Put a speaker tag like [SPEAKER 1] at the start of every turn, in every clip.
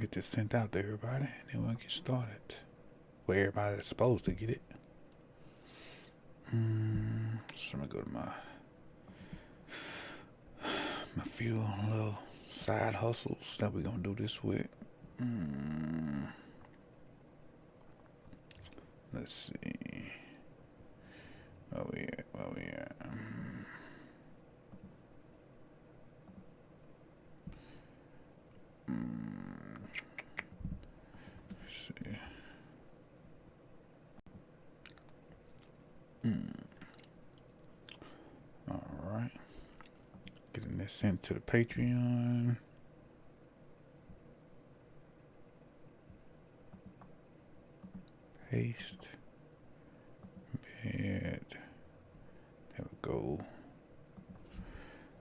[SPEAKER 1] Get this sent out to everybody, and then we'll get started. Where everybody's supposed to get it. So I'm gonna go to my few little side hustles that we're gonna do this with. Let's see. Where we at? Let's see. Alright. Getting this sent to the Patreon. Paste. Bed. There we go.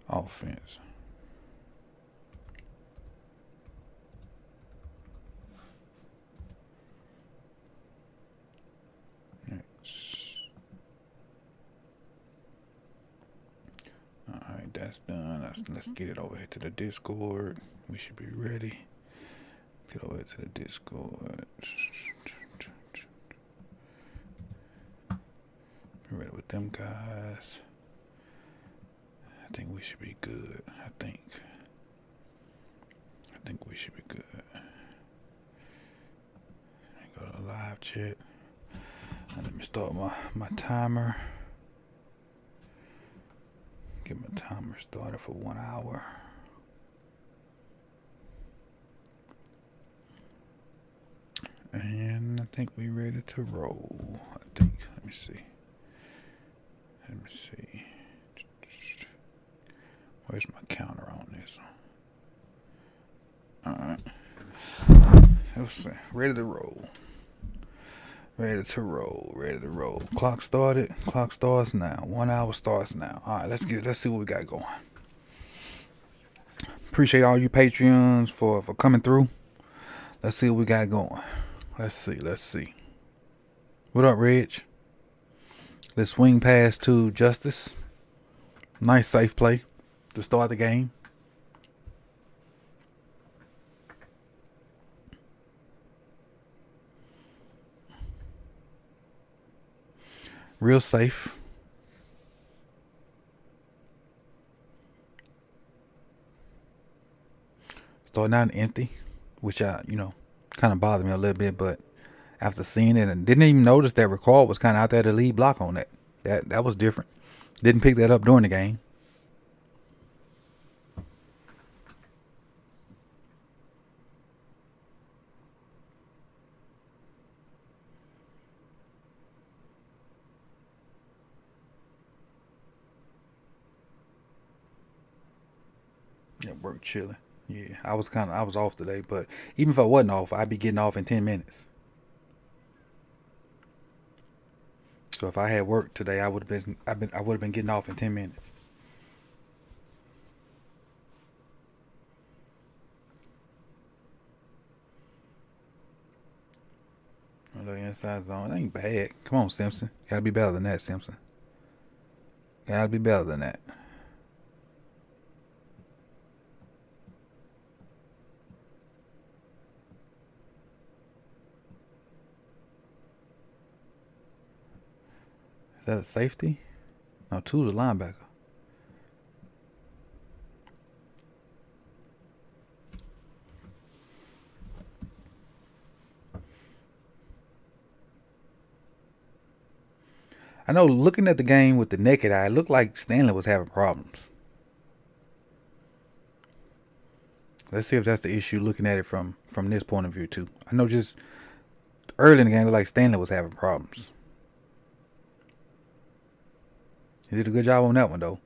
[SPEAKER 1] Offense. Next. Alright, that's done. Let's get it over here to the Discord. We should be ready. Get over here to the Discord. Be ready with them guys. I think we should be good. I think we should be good. Go to live chat. And let me start my timer. Get my timer started for 1 hour. And I think we ready to roll. I think. Let me see. Where's my counter on this? Alright. Let's see. Ready to roll. Ready to roll. Clock started. Clock starts now. 1 hour starts now. Alright, let's see what we got going. Appreciate all you Patreons for coming through. Let's see what we got going. Let's see. What up, Reg? Let's swing past to Justice. Nice safe play to start the game. Real safe. Starting out empty, which kind of bothered me a little bit, but after seeing it and didn't even notice that Ricard was kind of out there to lead block on that. That was different. Didn't pick that up during the game. Yeah, work chilling. Yeah, I was off today, but even if I wasn't off, I'd be getting off in 10 minutes. So if I had work today, I would have been getting off in 10 minutes. A little inside zone. That ain't bad. Come on, Simpson. Gotta be better than that, Simpson. Gotta be better than that. Is that a safety? No, two's a linebacker. I know looking at the game with the naked eye, it looked like Stanley was having problems. Let's see if that's the issue looking at it from this point of view too. I know just early in the game it looked like Stanley was having problems. He did a good job on that one though.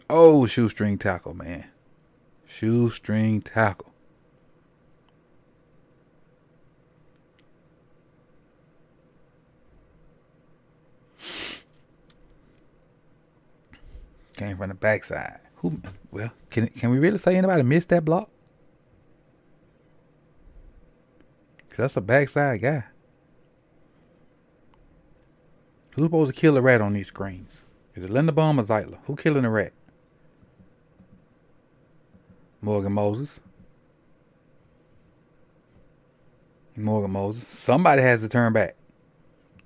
[SPEAKER 1] Oh, shoestring tackle, man. Shoestring tackle. Came from the backside. Well, can we really say anybody missed that block? Cause that's a backside guy. Who's supposed to kill a rat on these screens? Is it Linderbaum or Zeitler? Who killing the rat? Morgan Moses. Morgan Moses. Somebody has to turn back.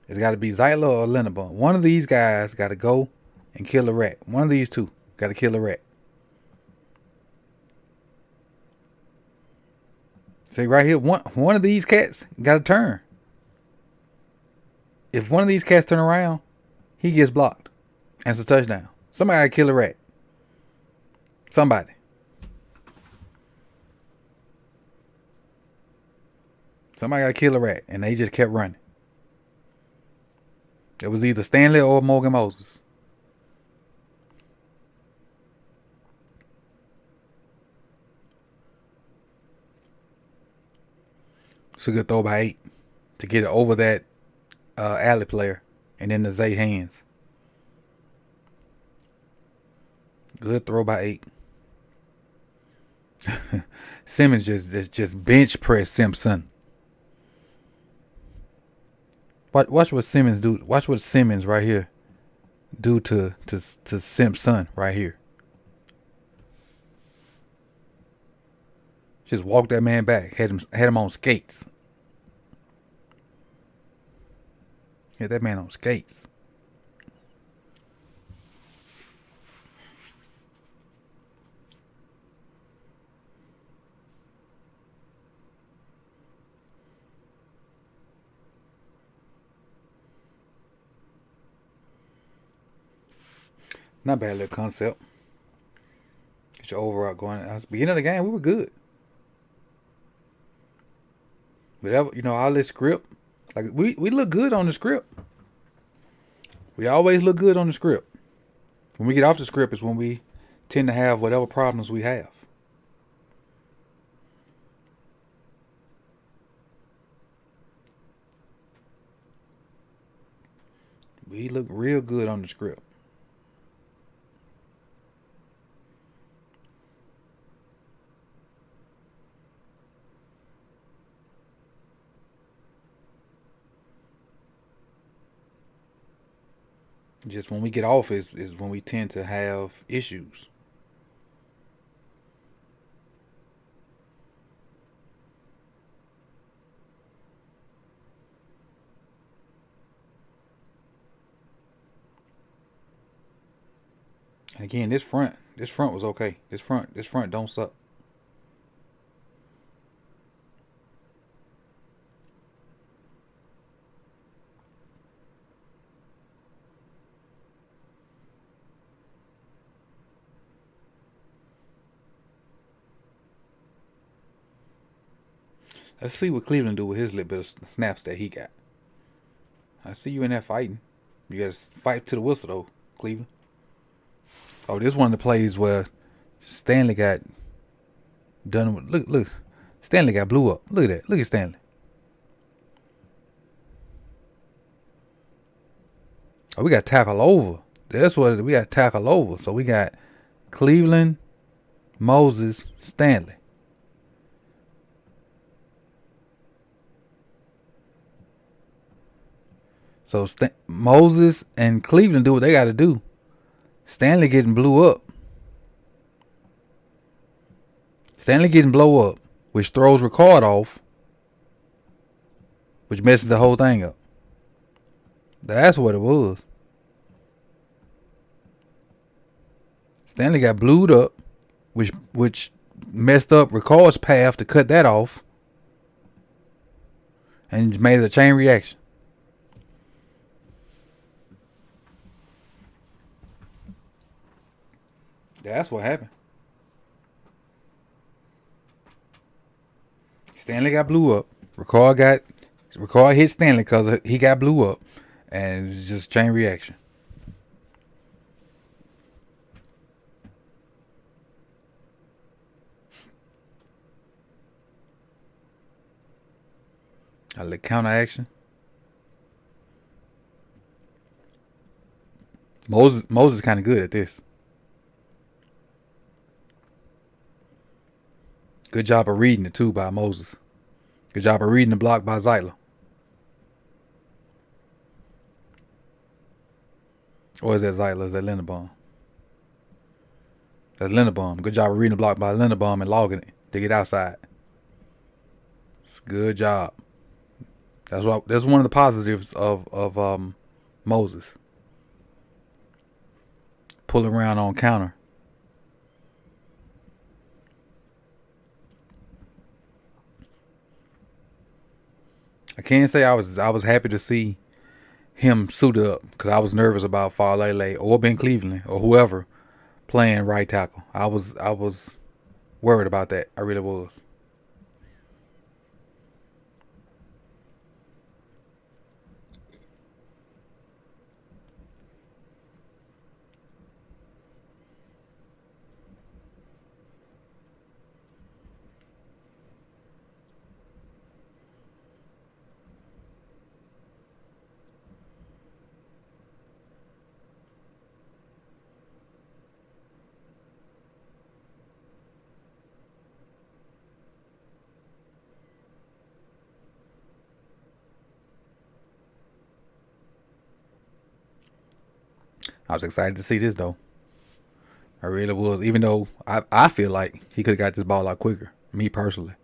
[SPEAKER 1] It's got to be Zeitler or Linderbaum. One of these guys got to go and kill a rat. One of these two got to kill a rat. See right here, one of these cats got to turn. If one of these cats turn around, he gets blocked. And it's a touchdown. Somebody got to kill a rat. Somebody. Somebody got to kill a rat. And they just kept running. It was either Stanley or Morgan Moses. It's a good throw by 8 to get it over that alley player and then the Zay hands. Good throw by 8. Simmons just bench press Simpson. Watch what Simmons do. Watch what Simmons right here do to Simpson right here. Just walk that man back. Had him on skates. Had that man on skates. Not bad little concept. Get your overall going. At the beginning of the game, we were good. Whatever, all this script. Like we look good on the script. We always look good on the script. When we get off the script is when we tend to have whatever problems we have. We look real good on the script. Just when we get off is when we tend to have issues. And again, this front was okay. This front don't suck. Let's see what Cleveland do with his little bit of snaps that he got. I see you in there fighting. You got to fight to the whistle, though, Cleveland. Oh, this is one of the plays where Stanley got done with. Look. Stanley got blew up. Look at that. Look at Stanley. Oh, we got tackle over. That's what we got tackle over. So we got Cleveland, Moses, Stanley. So Moses and Cleveland do what they got to do. Stanley getting blew up. Stanley getting blow up, which throws Ricard off, which messes the whole thing up. That's what it was. Stanley got blued up, which messed up Ricard's path to cut that off, and made it a chain reaction. That's what happened. Stanley got blew up. Ricard hit Stanley because he got blew up, and it's just chain reaction. A little counter action. Moses is kind of good at this. Good job of reading it, too, by Moses. Good job of reading the block by Zeitler. Or is that Zeitler? Is that Linderbaum? That's Linderbaum. Good job of reading the block by Linderbaum and logging it to get outside. It's a good job. That's one of the positives of Moses pulling around on counter. I can't say I was happy to see him suited up because I was nervous about Farley or Ben Cleveland or whoever playing right tackle. I was worried about that. I really was. I was excited to see this though. I really was. Even though I feel like he could have got this ball out quicker. Me personally.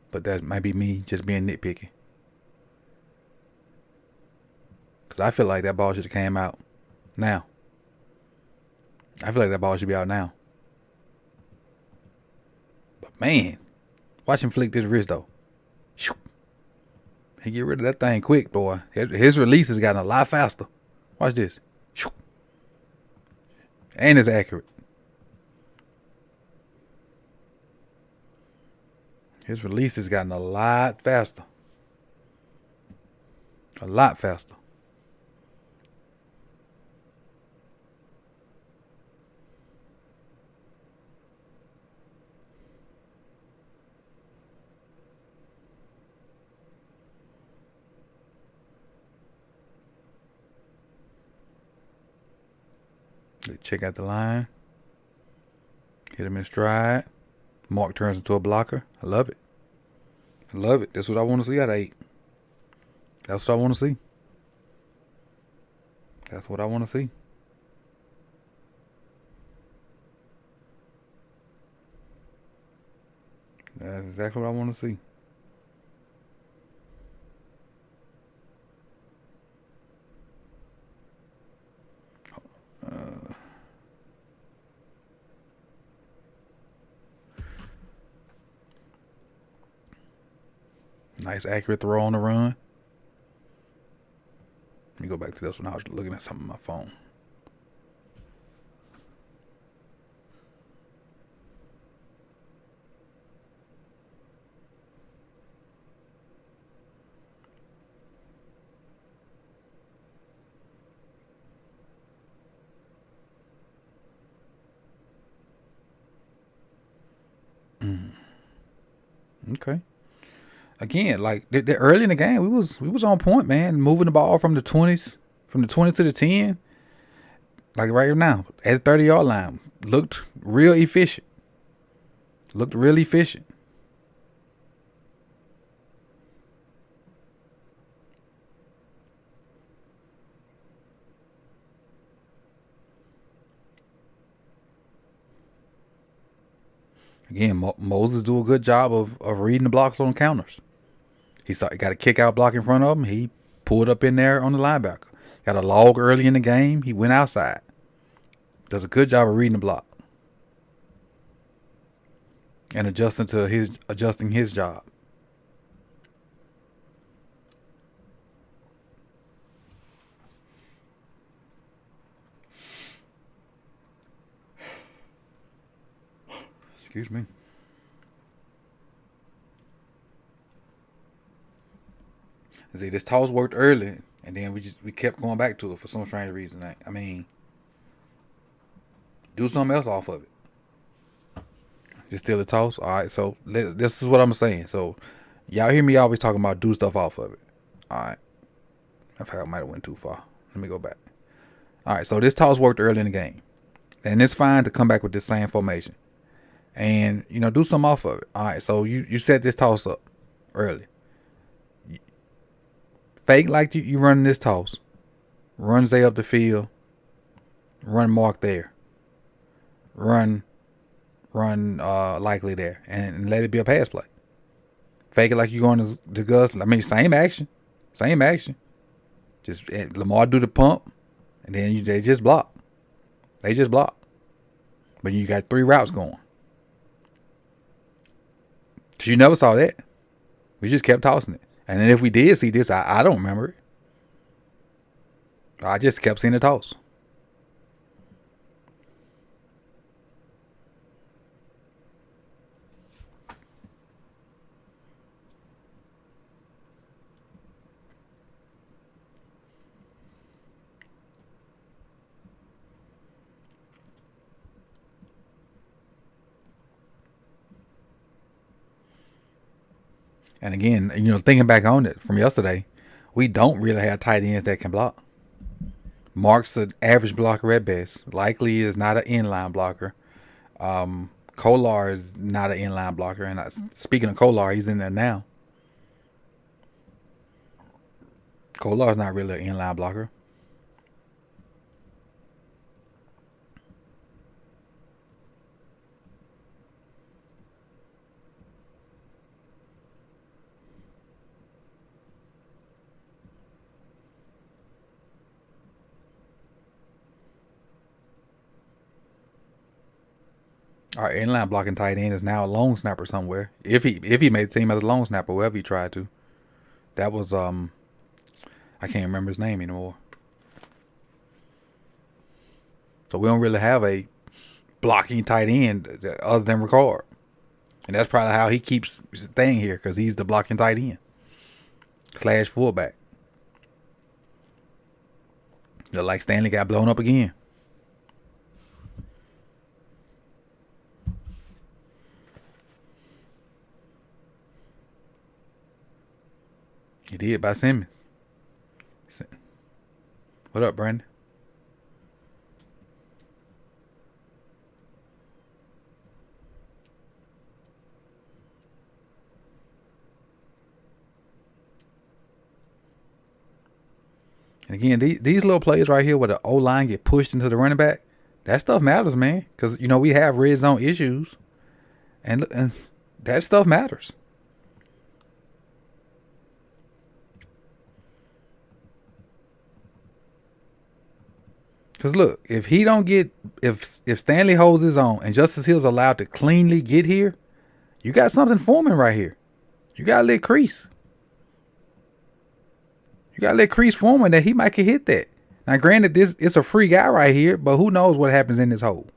[SPEAKER 1] But that might be me just being nitpicky. Because I feel like that ball should have came out now. I feel like that ball should be out now. But man, watch him flick this wrist though. He get rid of that thing quick, boy. His release has gotten a lot faster. Watch this. And it's accurate. His release has gotten a lot faster. A lot faster. Check out the line. Hit him in stride. Mark turns into a blocker. I love it. I love it. That's what I want to see out of 8. That's what I want to see. That's what I want to see. That's exactly what I want to see. Nice accurate throw on the run. Let me go back to this one. I was looking at something on my phone. Okay. Again, like early in the game, we was on point, man. Moving the ball from the 20s, from the 20 to the 10. Like right now, at the 30-yard line, looked real efficient. Looked real efficient. Again, Moses do a good job of reading the blocks on counters. He got a kick out block in front of him. He pulled up in there on the linebacker. Got a log early in the game. He went outside. Does a good job of reading the block and adjusting his job. Excuse me. See, this toss worked early, and then we kept going back to it for some strange reason. I mean, do something else off of it. Just steal a toss. All right. So this is what I'm saying. So y'all hear me always talking about do stuff off of it. All right. I think I might have went too far. Let me go back. All right. So this toss worked early in the game, and it's fine to come back with this same formation, and do something off of it. All right. So you set this toss up early. Fake like you running this toss. Run Zay up the field. Run Mark there. Run likely there. And let it be a pass play. Fake it like you going to Gus. I mean, same action. Same action. Just Lamar do the pump, and then they just block. They just block. But you got 3 routes going. So you never saw that. We just kept tossing it. And then if we did see this, I don't remember it. I just kept seeing the toss. And again, thinking back on it from yesterday, we don't really have tight ends that can block. Mark's an average blocker at best. Likely is not an inline blocker. Kolar is not an inline blocker. And speaking of Kolar, he's in there now. Kolar's not really an inline blocker. Our inline blocking tight end is now a long snapper somewhere. If he made the team as a long snapper, wherever he tried to. That was I can't remember his name anymore. So we don't really have a blocking tight end other than Ricard. And that's probably how he keeps staying here, because he's the blocking tight end / fullback. Look like Stanley got blown up again. He did by Simmons. What up, Brandon? And again, these little plays right here where the O-line get pushed into the running back, that stuff matters, man. Because, we have red zone issues. And that stuff matters. Because look, if Stanley holds his own and Justice Hill's allowed to cleanly get here, you got something forming right here. You got to let Crease. You got to let Crease forming that he might can hit that. Now, granted, it's a free guy right here, but who knows what happens in this hole.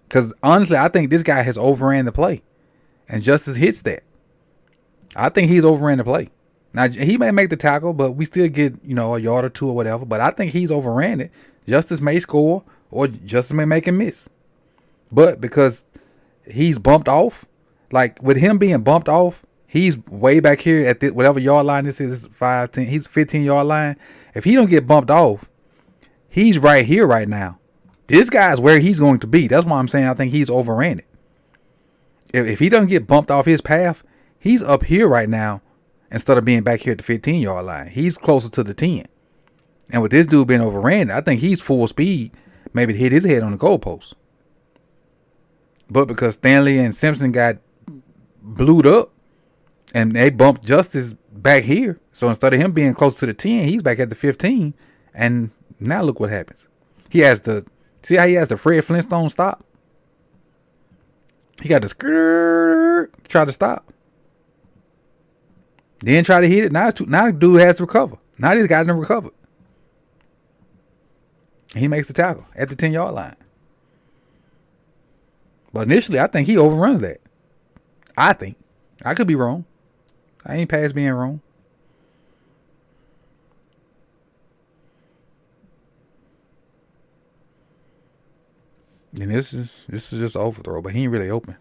[SPEAKER 1] Because honestly, I think this guy has overran the play. And Justice hits that. I think he's overran the play. Now, he may make the tackle, but we still get, a yard or two or whatever. But I think he's overran it. Justice may score, or Justice may make him miss. But because he's bumped off, like with him being bumped off, he's way back here at whatever yard line this is, 5, 10, he's 15-yard line. If he don't get bumped off, he's right here right now. This guy's where he's going to be. That's why I'm saying I think he's overran it. If he doesn't get bumped off his path, he's up here right now instead of being back here at the 15-yard line. He's closer to the 10. And with this dude being overran, I think he's full speed, maybe to hit his head on the goalpost. But because Stanley and Simpson got blued up, and they bumped Justice back here, so instead of him being close to the 10, he's back at the 15. And now look what happens. See how he has the Fred Flintstone stop? He got the skirt, try to stop. Then try to hit it. Now the dude has to recover. Now this guy didn't recover. He makes the tackle at the 10-yard line. But initially, I think he overruns that. I think. I could be wrong. I ain't past being wrong. And this is just an overthrow, but he ain't really open.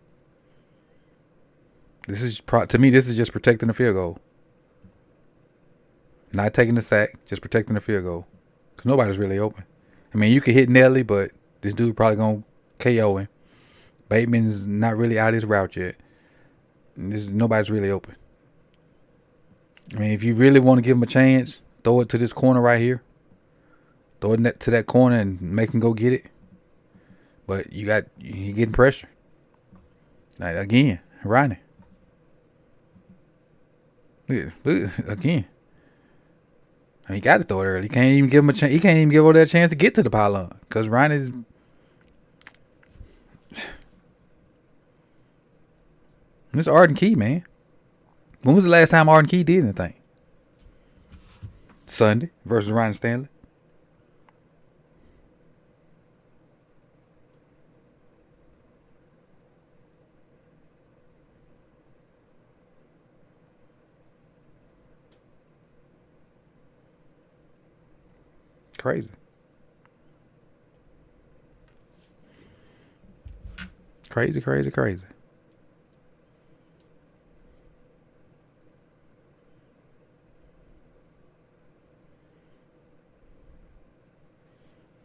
[SPEAKER 1] To me, this is just protecting the field goal. Not taking the sack, just protecting the field goal. Because nobody's really open. I mean, you could hit Nelly, but this dude probably going to KO him. Bateman's not really out of his route yet. Nobody's really open. I mean, if you really want to give him a chance, throw it to this corner right here. Throw it to that corner and make him go get it. But you getting pressure. Like, again, Ronnie. Look again. He got to throw it early. He can't even give him a chance. He can't even give over that chance to get to the pylon because Ronnie's. This is Arden Key, man. When was the last time Arden Key did anything? Sunday versus Ryan Stanley. Crazy. Crazy.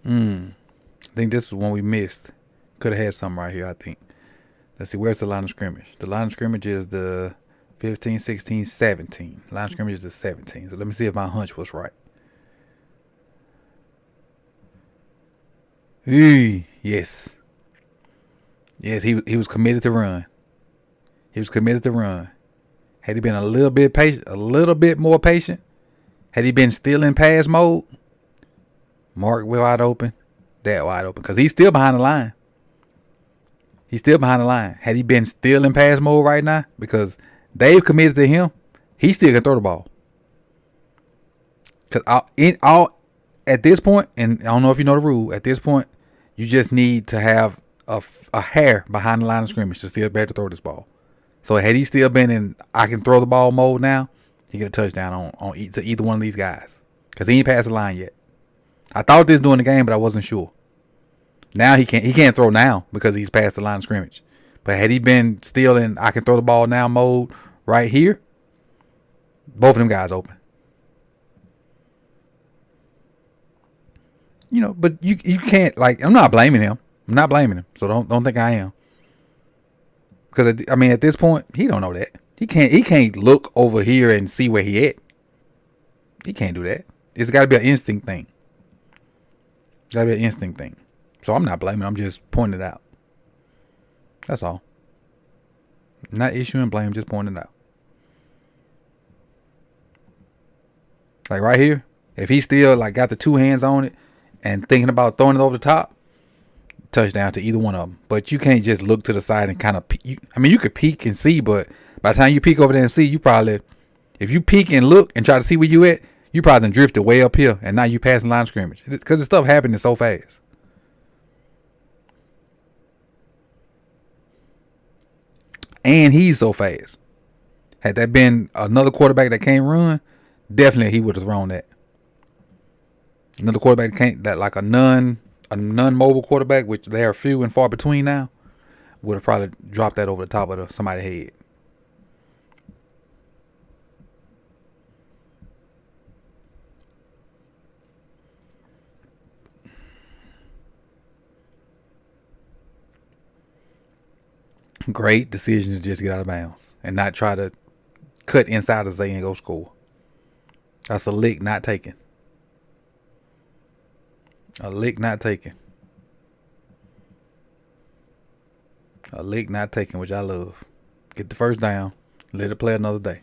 [SPEAKER 1] I think this is one we missed. Could have had something right here, I think. Let's see, where's the line of scrimmage? The line of scrimmage is the 15, 16, 17. Line of scrimmage is the 17. So let me see if my hunch was right. Yes. Yes, he was committed to run. Had he been a little bit patient, a little bit more patient, had he been still in pass mode, Mark wide open, that wide open, because he's still behind the line. Had he been still in pass mode right now, because they've committed to him, he still can throw the ball. Because at this point, and I don't know if you know the rule, at this point, you just need to have a hair behind the line of scrimmage to still be able to throw this ball. So had he still been in I can throw the ball mode now, he get a touchdown to either one of these guys. Because he ain't passed the line yet. I thought this during the game, but I wasn't sure. Now he can't throw now because he's past the line of scrimmage. But had he been still in I can throw the ball now mode right here, both of them guys open. You know, but you can't, like, I'm not blaming him. So don't think I am. Because I mean, at this point, he don't know that. He can't look over here and see where he at. He can't do that. It's got to be an instinct thing. So I'm not blaming. I'm just pointing it out. That's all. Not issuing blame, just pointing it out. Like right here, if he still like got the two hands on it and thinking about throwing it over the top, touchdown to either one of them. But you can't just look to the side and kind of peek. You could peek and see, but by the time you peek over there and see, you probably, if you peek and look and try to see where you at, you probably done drifted way up here and now you passing line of scrimmage. Because the stuff happening so fast. And he's so fast. Had that been another quarterback that can't run, definitely he would have thrown that. Another quarterback that can't, that like a non-mobile quarterback, which they are few and far between now, would have probably dropped that over the top of somebody's head. Great decision to just get out of bounds and not try to cut inside of Zay and go score. That's a lick not taken. A lick not taken, which I love. Get the first down. Let it play another day.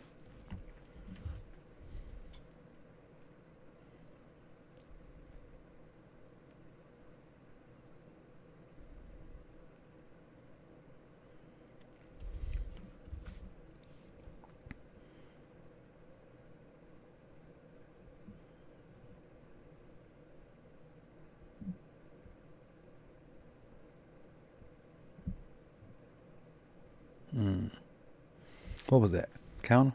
[SPEAKER 1] What was that? Counter?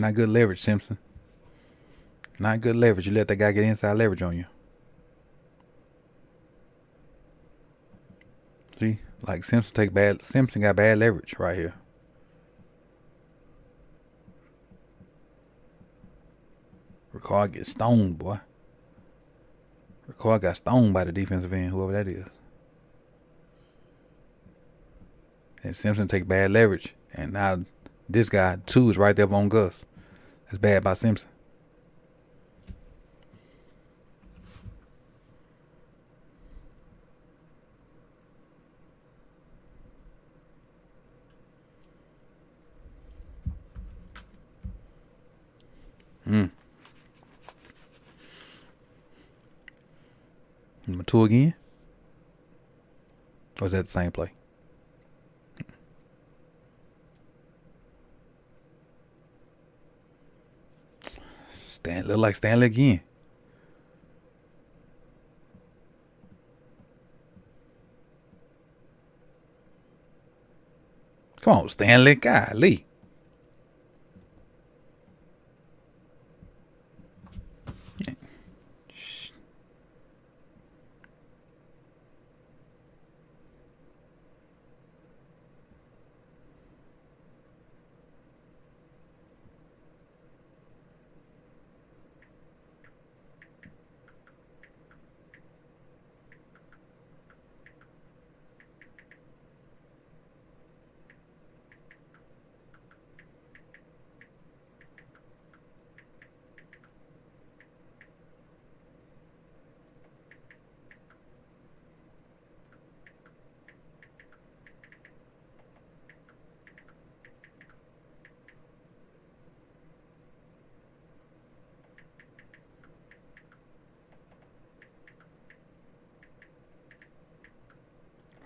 [SPEAKER 1] Not good leverage, Simpson. Not good leverage. You let that guy get inside leverage on you. See? Like Simpson got bad leverage right here. Ricard gets stoned, boy. Ricard got stoned by the defensive end, whoever that is. And Simpson take bad leverage. And now this guy, 2, is right there on Gus. That's bad by Simpson. 2 again? Or is that the same play? Look like Stanley again. Come on, Stanley. Golly.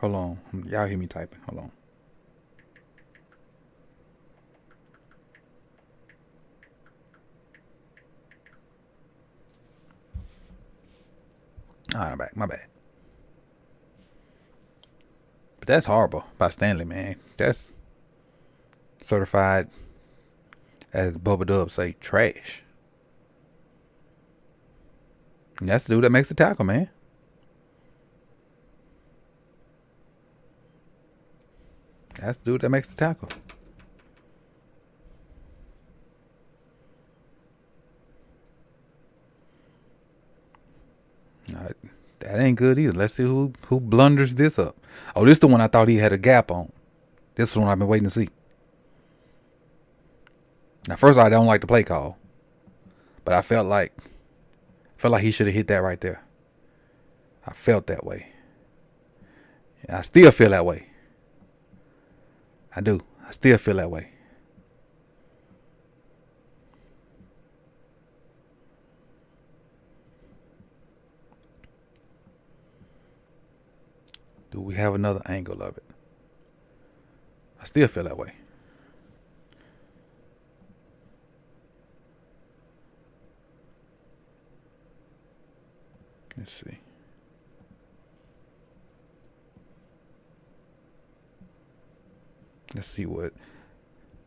[SPEAKER 1] Hold on. Y'all hear me typing. Hold on. Alright, I'm back. My bad. But that's horrible by Stanley, man. That's certified, as Bubba Dub say, trash. And that's the dude that makes the tackle, man. That's the dude that makes the tackle. That ain't good either. Let's see who blunders this up. Oh, this is the one I thought he had a gap on. This is the one I've been waiting to see. Now, first I don't like the play call, but I felt like he should have hit that right there. I felt that way. And I still feel that way. I do. I still feel that way. Do we have another angle of it? I still feel that way. Let's see. Let's see what.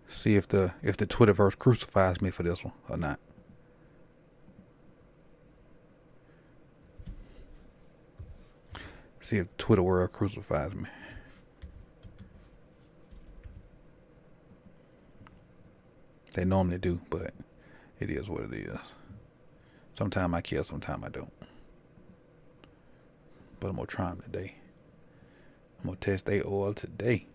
[SPEAKER 1] See if the Twitterverse crucifies me for this one or not. See if Twitter world crucifies me. They normally do, but it is what it is. Sometimes I care, sometimes I don't. But I'm gonna try them today. I'm gonna test their oil today.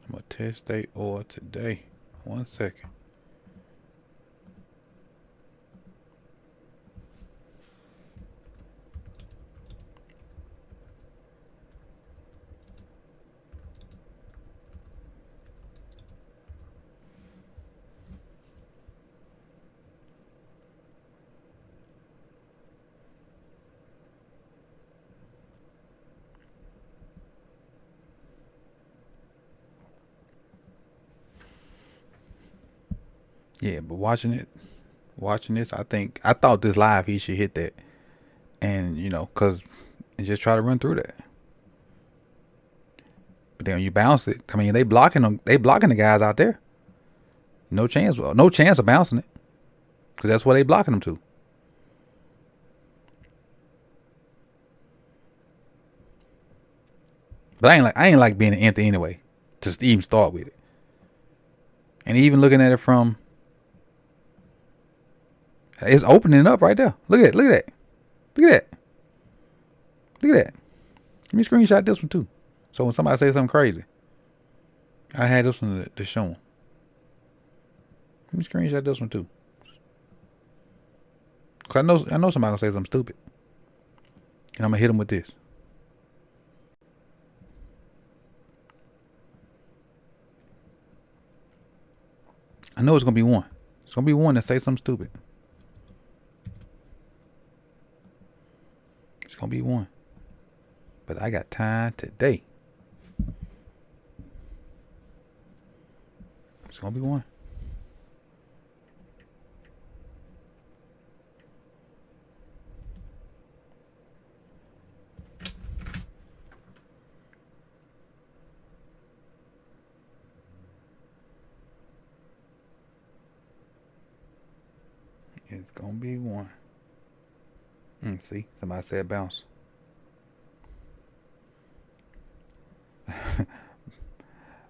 [SPEAKER 1] I'm gonna test their oil today. 1 second. Yeah, but watching this, I thought this live he should hit that, and and just try to run through that. But then when you bounce it, I mean, they blocking the guys out there. No chance of bouncing it, because that's what they blocking them to. But I ain't like being an empty anyway, to even start with it. And even looking at it from. It's opening up right there. Look at that. Look at that. Let me screenshot this one too. So when somebody says something crazy, I had this one to show them. Let me screenshot this one too. Cause I know somebody gonna say something stupid, and I'm gonna hit them with this. I know it's gonna be one. It's gonna be one that say something stupid. It's gonna be one. But I got time today. It's gonna be one. It's gonna be one. See, somebody said bounce.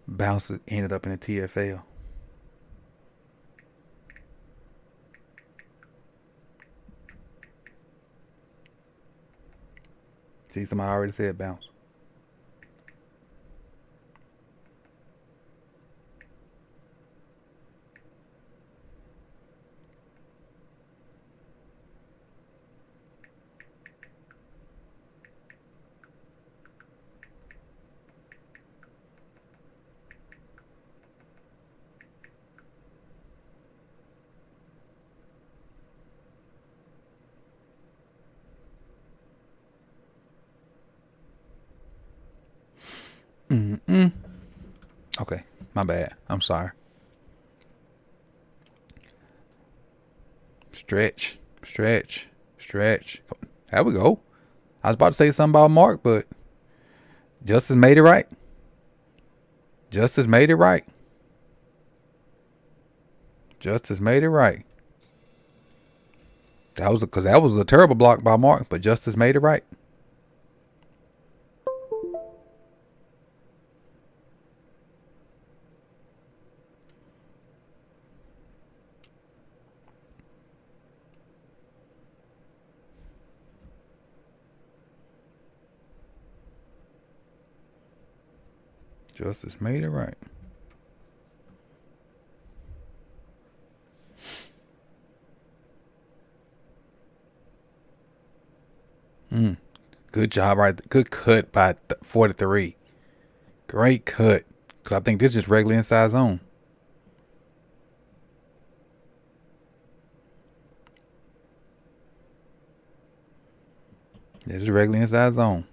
[SPEAKER 1] Bounce ended up in the TFL. See, somebody already said bounce. Okay, my bad. I'm sorry. Stretch. There we go. I was about to say something about Mark, but Justice made it right. Justice made it right. That was a terrible block by Mark, but Justice made it right. Justice made it right. Good job, right? Good cut by 43. Great cut. Because I think this is just regular inside zone. This is regular inside zone.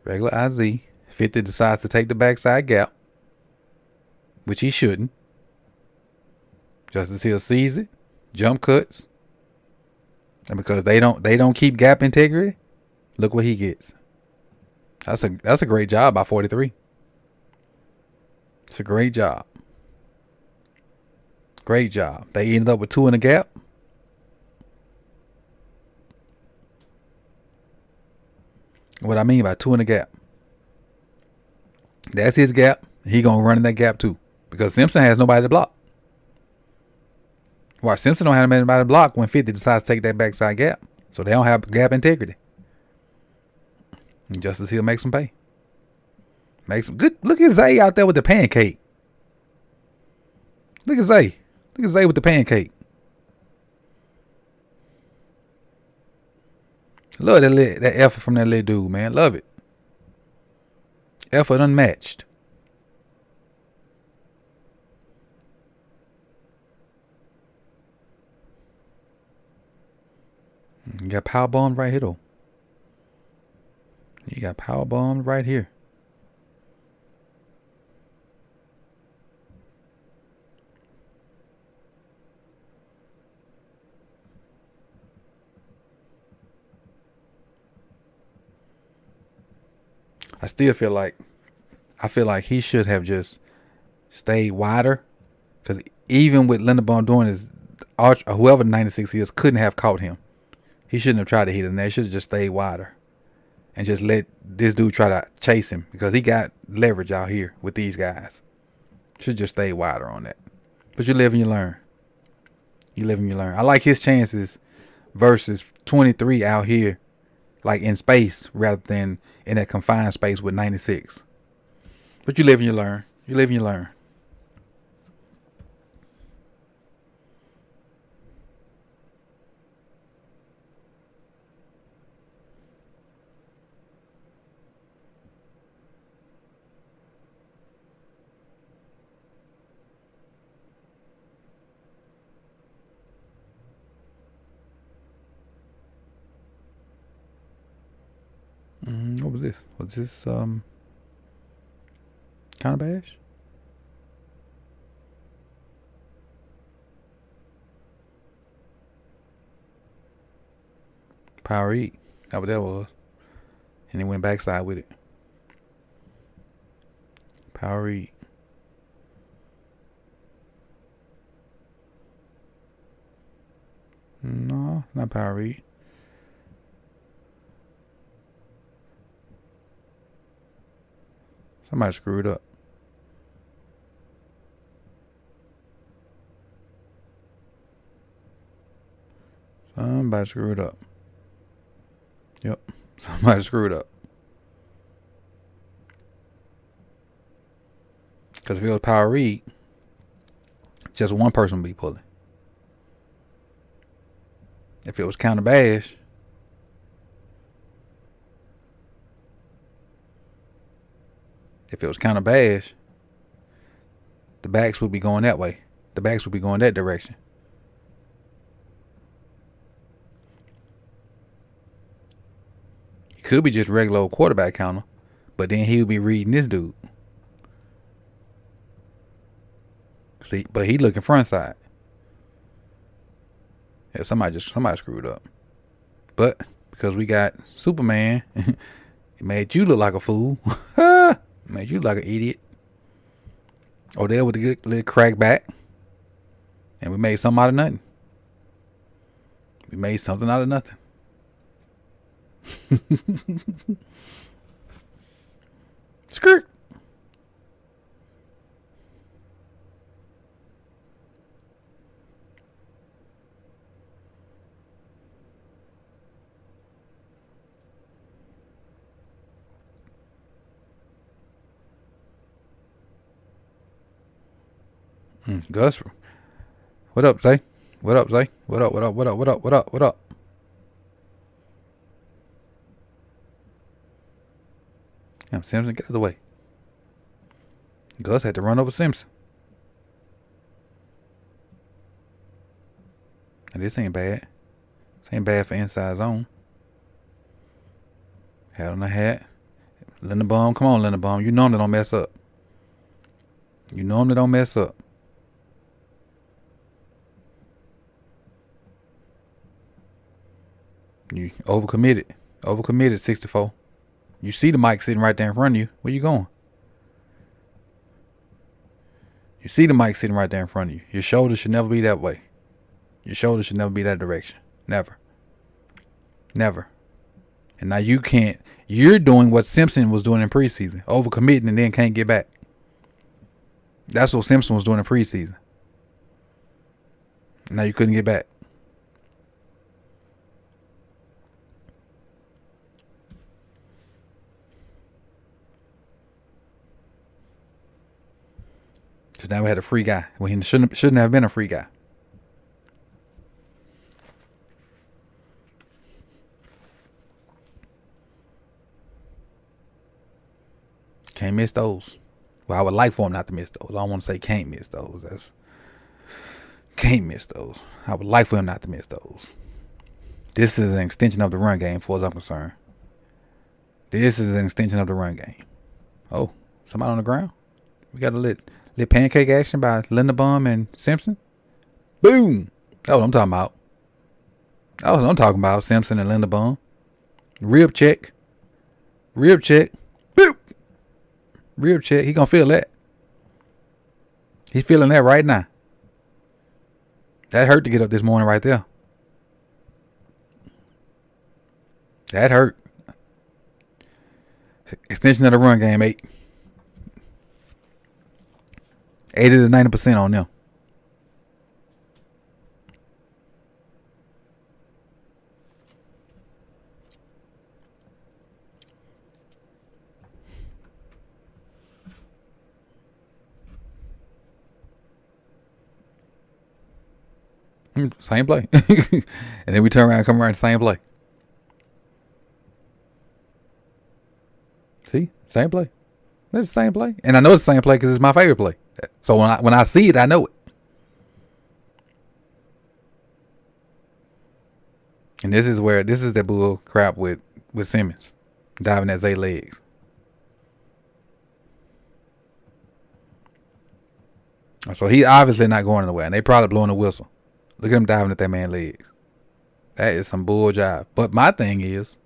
[SPEAKER 1] Regular IZ. 50 decides to take the backside gap, which he shouldn't. Justice Hill sees it. Jump cuts. And because they don't keep gap integrity, look what he gets. That's a great job by 43. It's a great job. Great job. They ended up with 2 in the gap. What I mean by 2 in the gap. That's his gap. He gonna run in that gap too. Because Simpson has nobody to block. Why Simpson don't have anybody to block when 50 decides to take that backside gap. So they don't have gap integrity. And Justice Hill makes them pay. Makes them good. Look at Zay out there with the pancake. Look at Zay. Look at Zay with the pancake. Love that effort from that little dude, man. Love it. Effort unmatched. You got power bombed right here, though. You got power bombed right here. I feel like he should have just stayed wider, because even with Linderbaum doing his arch, or whoever 96 is, couldn't have caught him. He shouldn't have tried to hit him there. He should have just stayed wider and just let this dude try to chase him, because he got leverage out here with these guys. Should just stay wider on that. But you live and you learn. I like his chances versus 23 out here, like in space rather than in that confined space with 96. But you live and you learn. What was this? Was this kind of bash? Power eat. That's what that was. And he went backside with it. Power eat. No, not power eat. Somebody screwed up. Somebody screwed up. Yep. Somebody screwed up. Because if it was power read, just one person would be pulling. If it was counter bash, the backs would be going that way. The backs would be going that direction. It could be just regular old quarterback counter, but then he would be reading this dude. See, but he looking front side. Yeah, somebody screwed up. But because we got Superman, it made you look like a fool. Made you look like an idiot. Odell with a good little crack back. And we made something out of nothing. We made something out of nothing. Skirt. Gus. What up, Zay? What up, Zay? What up? Damn, Simpson, get out of the way. Gus had to run over Simpson. And this ain't bad. This ain't bad for inside zone. Hat on the hat. Linderbaum, come on, Linderbaum. You know him, they don't mess up. You overcommitted. Overcommitted, 64. You see the mic sitting right there in front of you. Where you going? You see the mic sitting right there in front of you. Your shoulders should never be that way. Your shoulders should never be that direction. Never. And now you can't. You're doing what Simpson was doing in preseason. Overcommitting and then can't get back. That's what Simpson was doing in preseason. Now you couldn't get back. So now we had a free guy. Well, he shouldn't have been a free guy. Can't miss those. Well, I would like for him not to miss those. I don't want to say can't miss those. Can't miss those. I would like for him not to miss those. This is an extension of the run game, as far as I'm concerned. This is an extension of the run game. Oh, somebody on the ground? We got a lit pancake action by Linderbaum and Simpson. Boom. That's what I'm talking about. That's what I'm talking about. Simpson and Linderbaum. Rib check. Boop. Rib check. He gonna feel that. He's feeling that right now. That hurt to get up this morning right there. That hurt. Extension of the run game, 80 to 90% on them. Same play. And then we turn around and come around the same play. See? Same play. It's the same play. And I know it's the same play because it's my favorite play. So when I see it, I know it. And this is the bull crap with Simmons. diving at Zay legs. So he obviously not going anywhere, and they probably blowing the whistle. Look at him diving at that man's legs. That is some bull jive. But my thing is,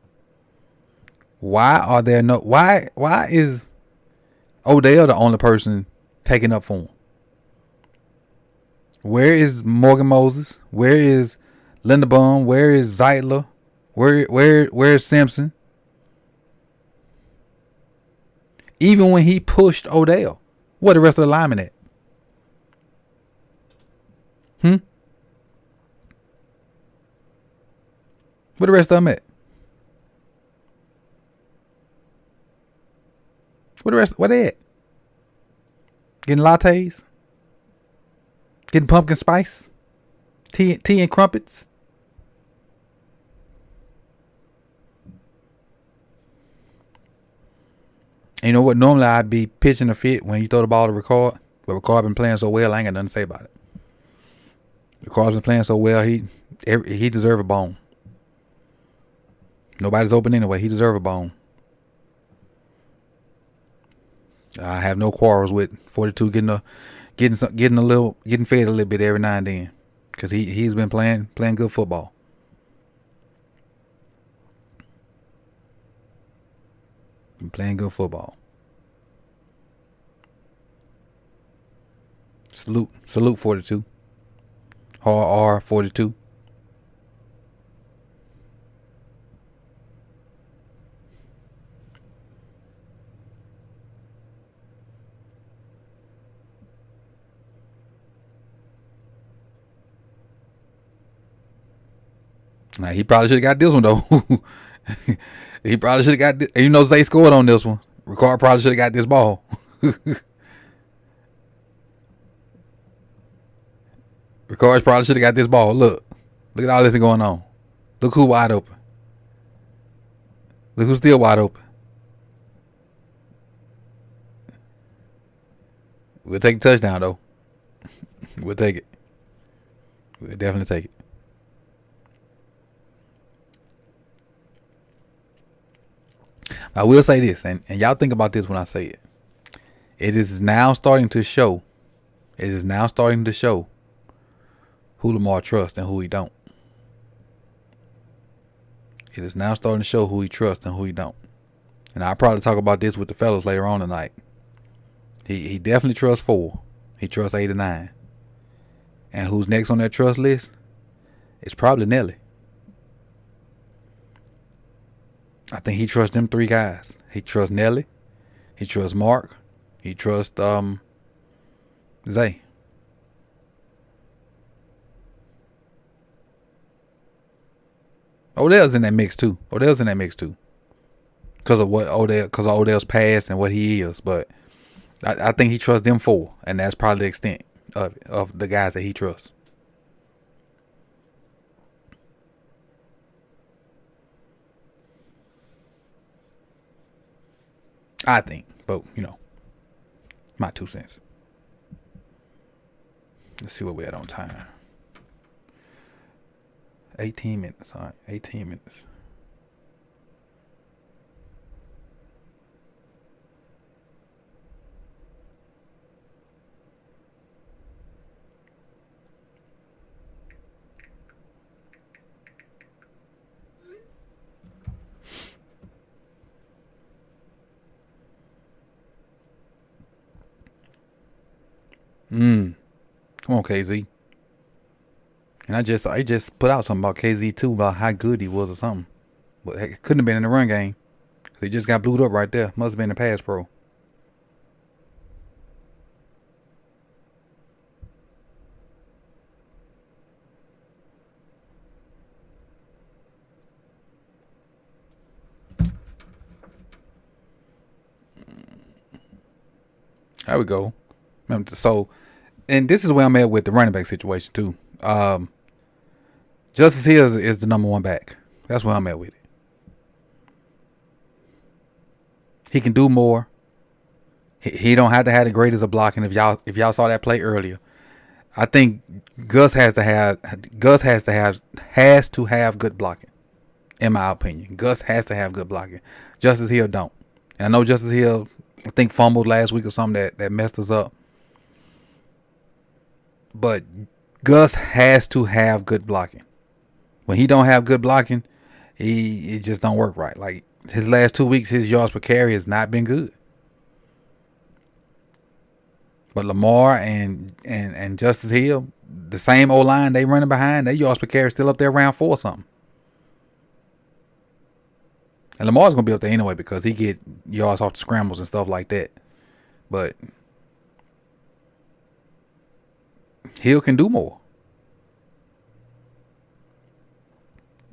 [SPEAKER 1] why are there no? Why is Odell the only person taking up for him? Where is Morgan Moses? Where is Linderbaum? Where is Zeitler? Where is Simpson? Even when he pushed Odell, where the rest of the linemen at? Where the rest of them at? Where they at? Getting lattes? Getting pumpkin spice? Tea and crumpets? And you know what? Normally I'd be pitching a fit when you throw the ball to Ricard. But Ricard been playing so well, I ain't got nothing to say about it. Ricard's been playing so well, he deserve a bone. Nobody's open anyway. He deserve a bone. I have no quarrels with 42 getting fed a little bit every now and then, because he's been playing good football. Been playing good football. Salute 42. R 42. Now, he probably should have got this one, though. He probably should have got this. And you know, Zay scored on this one. Ricard probably should have got this ball. Ricard probably should have got this ball. Look at all this going on. Look who wide open. Look who's still wide open. We'll take a touchdown, though. We'll take it. We'll definitely take it. I will say this, and y'all think about this when I say it. It is now starting to show. It is now starting to show who Lamar trusts and who he don't. It is now starting to show who he trusts and who he don't. And I'll probably talk about this with the fellas later on tonight. He definitely trusts 4. He trusts 8 and 9. And who's next on that trust list? It's probably Nelly. I think he trusts them 3 guys. He trusts Nelly. He trusts Mark. He trusts Zay. Odell's in that mix too. Because of Odell's past and what he is. But I think he trusts them 4, and that's probably the extent of the guys that he trusts. I think, but my 2 cents. Let's see what we're at on time. 18 minutes. All right, 18 minutes. Come on, KZ. And I just put out something about KZ too, about how good he was or something. But it couldn't have been in the run game. He just got blued up right there. Must have been the pass pro. There we go. So, and this is where I'm at with the running back situation too. Justice Hill is the number 1 back. That's where I'm at with it. He can do more. He don't have to have the greatest of blocking. If y'all saw that play earlier, I think Gus has to have good blocking, in my opinion. Gus has to have good blocking. Justice Hill don't. And I know Justice Hill, I think, fumbled last week or something that messed us up. But Gus has to have good blocking. When he don't have good blocking, it just don't work right. Like his last 2 weeks, his yards per carry has not been good. But Lamar and Justice Hill, the same O-line they running behind, their yards per carry still up there around 4 something. And Lamar's going to be up there anyway because he get yards off the scrambles and stuff like that. But Hill can do more.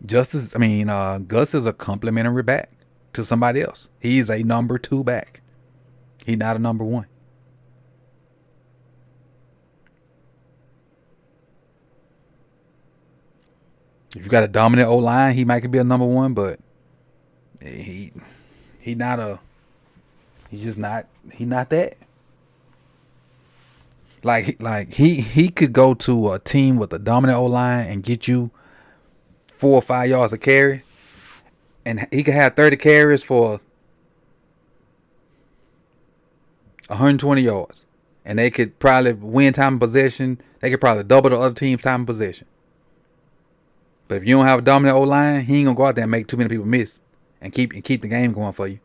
[SPEAKER 1] Gus is a complimentary back to somebody else. He's a number 2 back. He's not a number 1. If you got a dominant O-line, he might be a number 1, but he's not that. Like he could go to a team with a dominant O-line and get you 4 or 5 yards of carry, and he could have 30 carries for 120 yards, and they could probably win time of possession. They could probably double the other team's time of possession. But if you don't have a dominant O-line, he ain't gonna go out there and make too many people miss and keep the game going for you.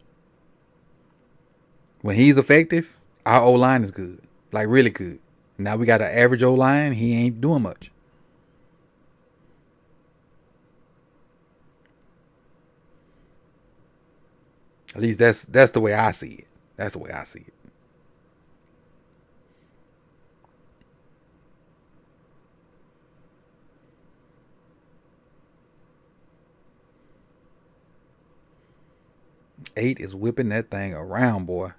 [SPEAKER 1] When he's effective, our O-line is good, like really good. Now we got an average O-line. He ain't doing much. At least that's the way I see it. That's the way I see it. Eight is whipping that thing around, boy.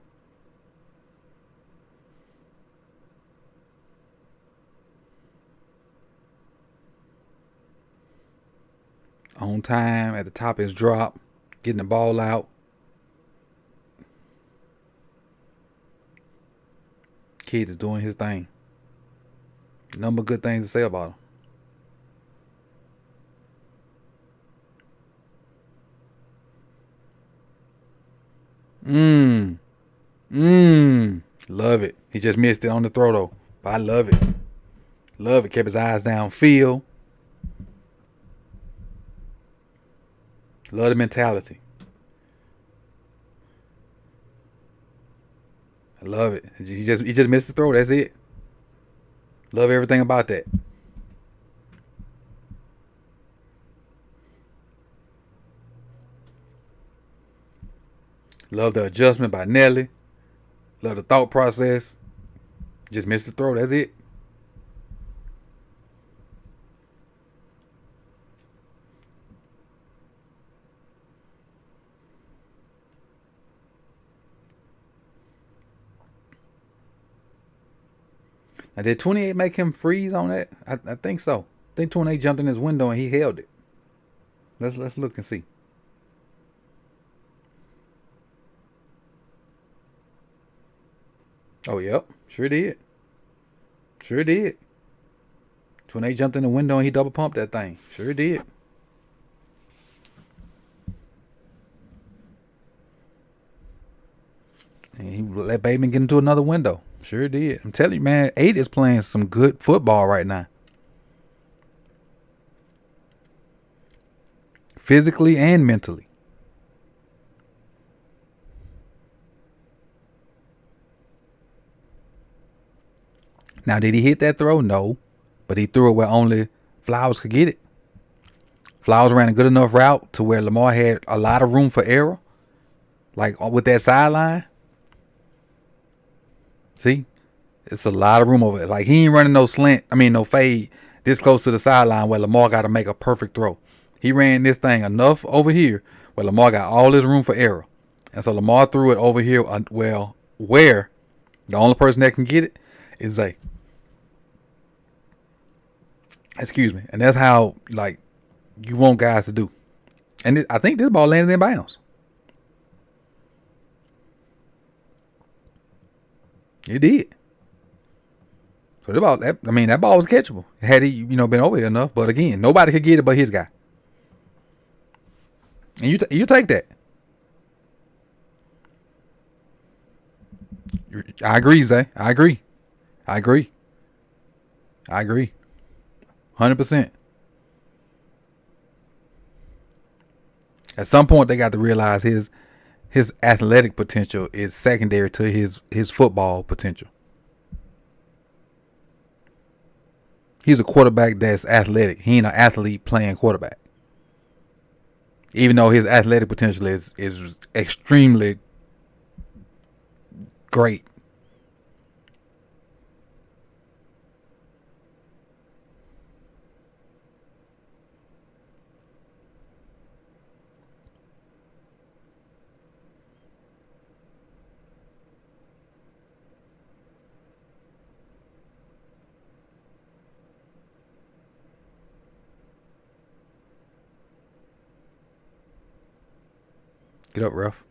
[SPEAKER 1] On time, at the top of his drop, getting the ball out. Kid is doing his thing. Number of good things to say about him. Love it. He just missed it on the throw though. But I love it. Love it. Kept his eyes downfield. Love the mentality. I love it. He just missed the throw. That's it. Love everything about that. Love the adjustment by Nelly. Love the thought process. Just missed the throw. That's it. Now, did 28 make him freeze on that? I think so. I think 28 jumped in his window and he held it. Let's look and see. Oh, yep. Sure did. Sure did. 28 jumped in the window and he double pumped that thing. Sure did. And he let Bateman get into another window. Sure did. I'm telling you, man, 8 is playing some good football right now. Physically and mentally. Now, did he hit that throw? No. But he threw it where only Flowers could get it. Flowers ran a good enough route to where Lamar had a lot of room for error. Like with that sideline. See? It's a lot of room over it. Like he ain't running no fade this close to the sideline where Lamar got to make a perfect throw. He ran this thing enough over here where Lamar got all this room for error. And so Lamar threw it over here where the only person that can get it is Zay. Excuse me. And that's how, like, you want guys to do. And I think this ball landed in bounds. It did. So that ball was catchable. Had he, been over here enough. But again, nobody could get it but his guy. And you take that. I agree, Zay. I agree. I agree. I agree. 100%. At some point, they got to realize his athletic potential is secondary to his football potential. He's a quarterback that's athletic. He ain't an athlete playing quarterback. Even though his athletic potential is extremely great. Get up, ref.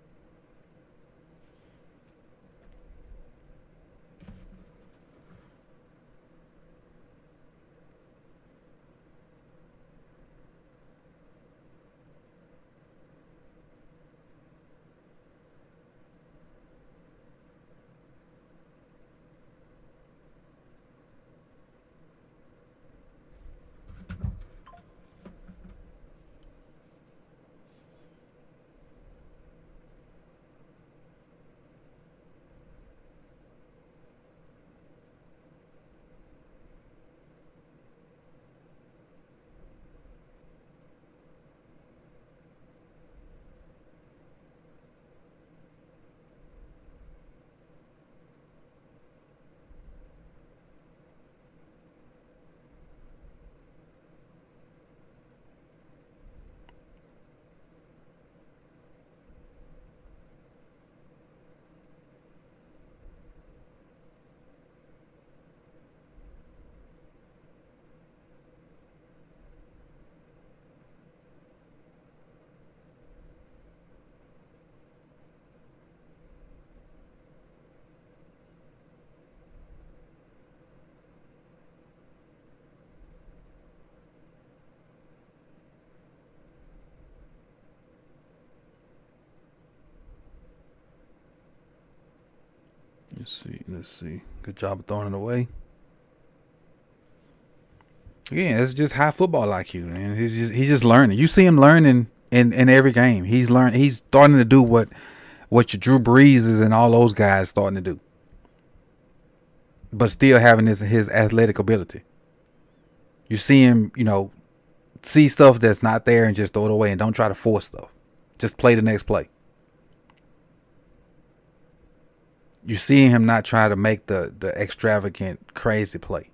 [SPEAKER 1] Let's see. Good job of throwing it away. Yeah, it's just high football IQ, man. He's just learning. You see him learning in every game. He's starting to do what your Drew Brees and all those guys starting to do, but still having his athletic ability. You see him, see stuff that's not there and just throw it away and don't try to force stuff. Just play the next play. You see him not try to make the extravagant, crazy play.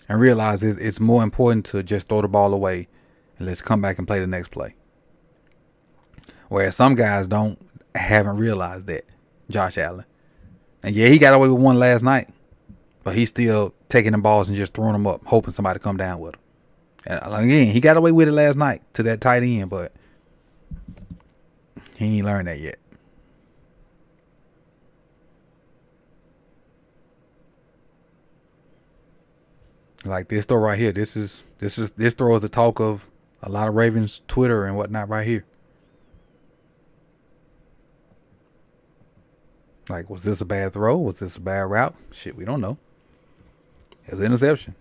[SPEAKER 1] And realize it's more important to just throw the ball away and let's come back and play the next play. Whereas some guys haven't realized that. Josh Allen. And yeah, he got away with one last night. But he's still taking the balls and just throwing them up, hoping somebody come down with him. And again, he got away with it last night to that tight end, but he ain't learned that yet. Like this throw right here. This throw is the talk of a lot of Ravens Twitter and whatnot right here. Like, was this a bad throw? Was this a bad route? Shit, we don't know. It was an interception.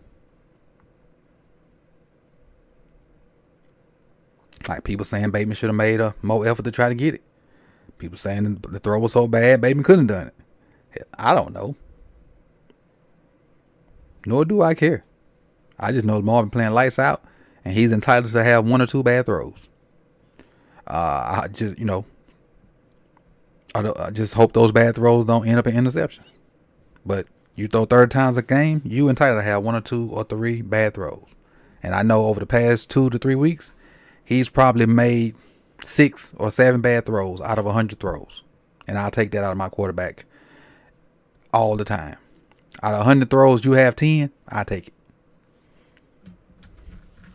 [SPEAKER 1] Like people saying Bateman should have made a more effort to try to get it. People saying the throw was so bad Bateman couldn't have done it. Hell, I don't know. Nor do I care. I just know Marvin playing lights out, and he's entitled to have one or two bad throws. I just I just hope those bad throws don't end up in interceptions. But you throw 30 times a game, you entitled to have one or two or three bad throws. And I know over the past 2 to 3 weeks, he's probably made 6 or 7 bad throws out of 100 throws. And I'll take that out of my quarterback all the time. Out of 100 throws, you have 10, I take it.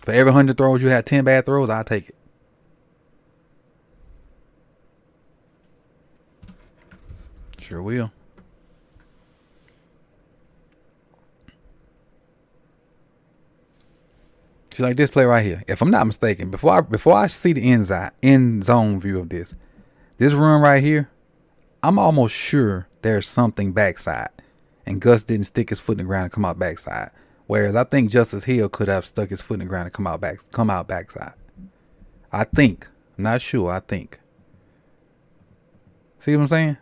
[SPEAKER 1] For every 100 throws, you have 10 bad throws, I'll take it. Sure will. See, like this play right here. If I'm not mistaken, before I see the end zone view of this run right here, I'm almost sure there's something backside, and Gus didn't stick his foot in the ground and come out backside. Whereas I think Justice Hill could have stuck his foot in the ground and come out backside. I think, not sure. I think. See what I'm saying?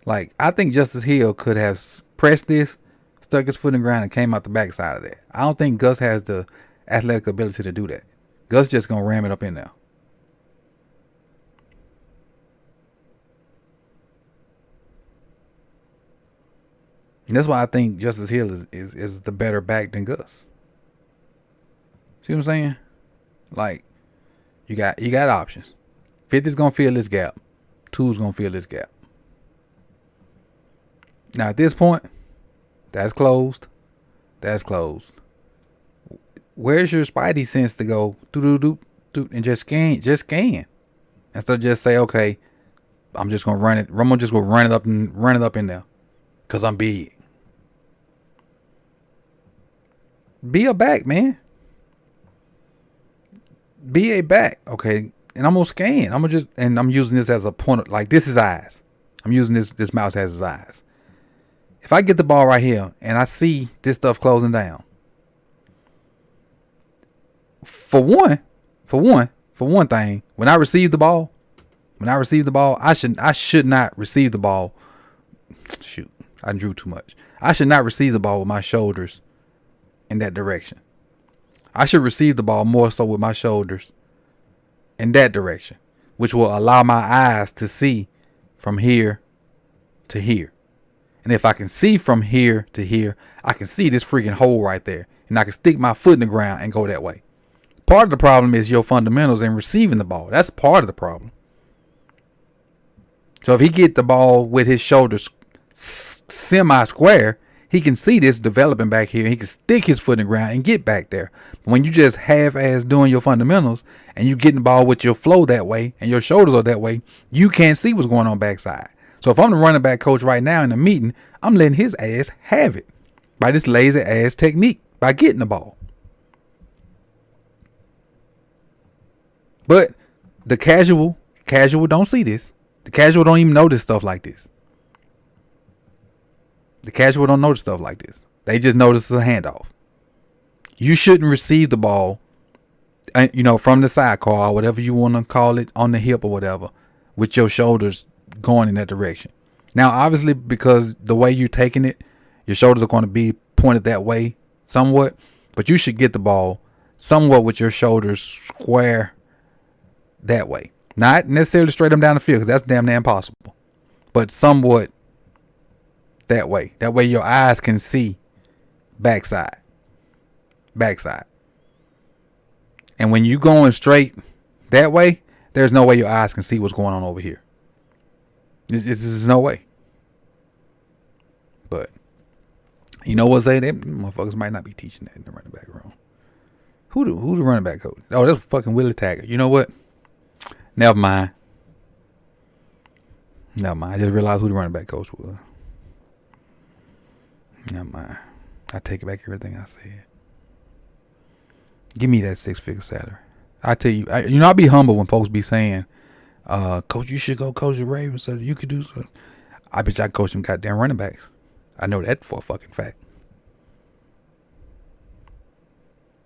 [SPEAKER 1] Like, I think Justice Hill could have pressed this, stuck his foot in the ground, and came out the backside of that. I don't think Gus has the athletic ability to do that. Gus just gonna ram it up in there. And that's why I think Justice Hill is the better back than Gus. See what I'm saying? Like, you got options. 50's gonna fill this gap. 2's gonna fill this gap. Now at this point, that's closed. That's closed. Where's your spidey sense to go and just scan? Instead of just say, okay, I'm just gonna run it. I'm just gonna run it up in there. Cause I'm big. Be a back, man. Be a back, okay? And I'm gonna scan. I'm using this as a pointer. Like, this is eyes. I'm using this mouse as his eyes. If I get the ball right here and I see this stuff closing down, for one thing, when I receive the ball, I should not receive the ball. Shoot, I drew too much. I should not receive the ball with my shoulders in that direction. I should receive the ball more so with my shoulders in that direction, which will allow my eyes to see from here to here. And if I can see from here to here, I can see this freaking hole right there. And I can stick my foot in the ground and go that way. Part of the problem is your fundamentals in receiving the ball. That's part of the problem. So if he get the ball with his shoulders semi-square, he can see this developing back here. He can stick his foot in the ground and get back there. But when you just half-ass doing your fundamentals and you getting the ball with your flow that way and your shoulders are that way, you can't see what's going on backside. So if I'm the running back coach right now in the meeting, I'm letting his ass have it by this lazy ass technique, by getting the ball. But the casual don't see this. The casual don't even notice stuff like this. The casual don't notice stuff like this. They just notice a handoff. You shouldn't receive the ball, from the sidecar or whatever you want to call it, on the hip or whatever, with your shoulders going in that direction. Now, obviously, because the way you're taking it, your shoulders are going to be pointed that way somewhat, but you should get the ball somewhat with your shoulders square that way. Not necessarily straight them down the field, because that's damn near impossible, but somewhat that way. That way your eyes can see backside. And when you going straight that way, there's no way your eyes can see what's going on over here. There's no way. But you know what, say that motherfuckers might not be teaching that in the running back room. Who the running back coach? Oh, that's fucking Willie Taggart. You know what? Never mind. I just realized who the running back coach was. Never mind. I take back everything I said. Give me that 6-figure salary. I tell you, I'll be humble when folks be saying, Coach, you should go coach the Ravens so that you could do something. I bet you I coach them goddamn running backs. I know that for a fucking fact.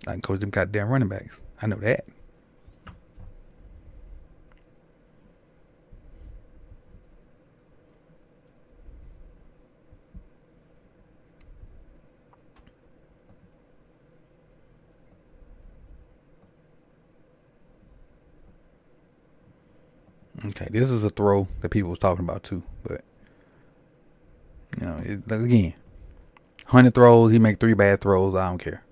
[SPEAKER 1] I can coach them goddamn running backs. I know that. Okay, this is a throw that people was talking about too, but again, 100 throws, he make 3 bad throws. I don't care.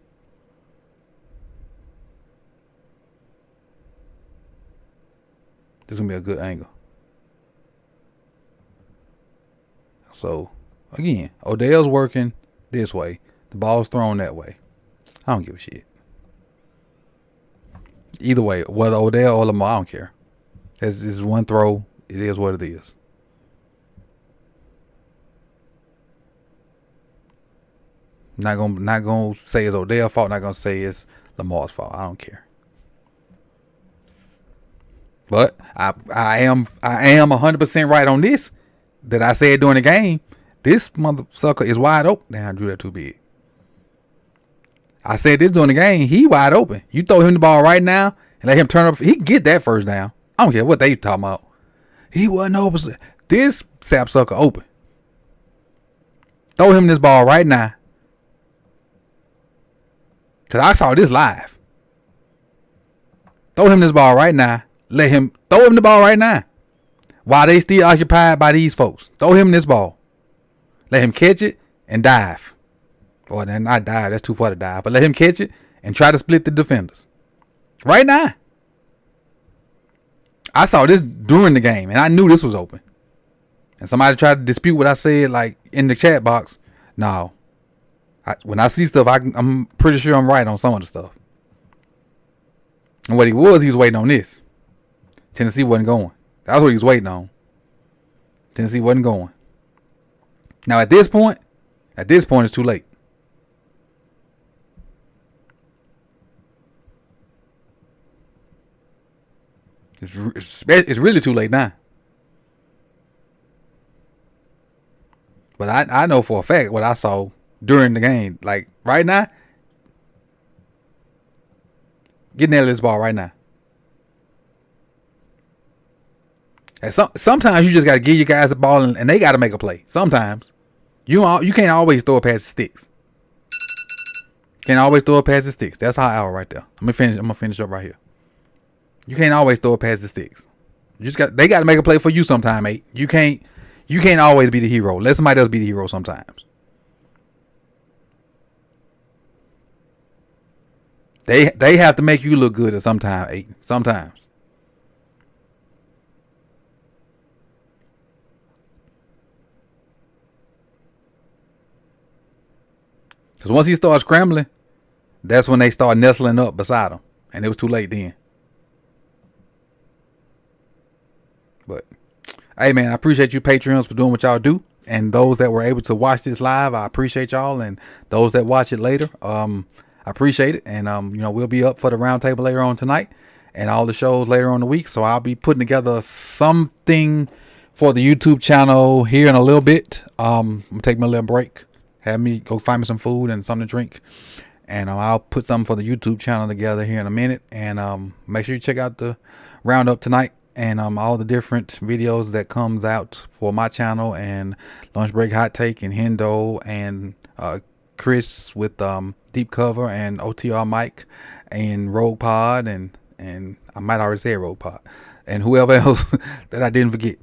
[SPEAKER 1] This is gonna be a good angle. So again, Odell's working this way, the ball's thrown that way. I don't give a shit. Either way, whether Odell or Lamar, I don't care. This is one throw. It is what it is. Not gonna say it's Odell's fault. Not gonna say it's Lamar's fault. I don't care. But I am 100% right on this. That I said during the game. This mother sucker is wide open. Damn, I drew that too big. I said this during the game. He wide open. You throw him the ball right now and let him turn up. He can get that first down. I don't care what they talking about. He wasn't open. This sapsucker open. Throw him this ball right now. Because I saw this live. Throw him this ball right now. Let him throw him the ball right now. While they still occupied by these folks. Throw him this ball. Let him catch it and dive. Or then not dive. That's too far to dive. But let him catch it and try to split the defenders. Right now. I saw this during the game. And I knew this was open. And somebody tried to dispute what I said like in the chat box. No. When I see stuff, I'm pretty sure I'm right on some of the stuff. And what he was waiting on this. Tennessee wasn't going. That's what he was waiting on. Tennessee wasn't going. Now at this point it's too late. It's really too late now. But I know for a fact what I saw during the game. Like right now, get nailed this ball right now. And sometimes you just got to give your guys the ball and they got to make a play. Sometimes you can't always throw it past the sticks. Can't always throw it past the sticks. That's how out right there. I'm gonna finish up right here. You can't always throw it past the sticks. They got to make a play for you sometime, mate. You can't always be the hero. Let somebody else be the hero sometimes. They have to make you look good at sometimes, Aiden. Sometimes. Because once he started scrambling, that's when they started nestling up beside him. And it was too late then. But, hey, man, I appreciate you Patreons for doing what y'all do. And those that were able to watch this live, I appreciate y'all. And those that watch it later, I appreciate it. And, we'll be up for the roundtable later on tonight and all the shows later on in the week. So I'll be putting together something for the YouTube channel here in a little bit. I'm going to take my little break. Have me go find me some food and something to drink. And I'll put something for the YouTube channel together here in a minute. And make sure you check out the roundup tonight. And all the different videos that comes out for my channel and Lunch Break Hot Take and Hendo and Chris with Deep Cover and OTR Mike and Rogue Pod and I might already say Rogue Pod and whoever else that I didn't forget.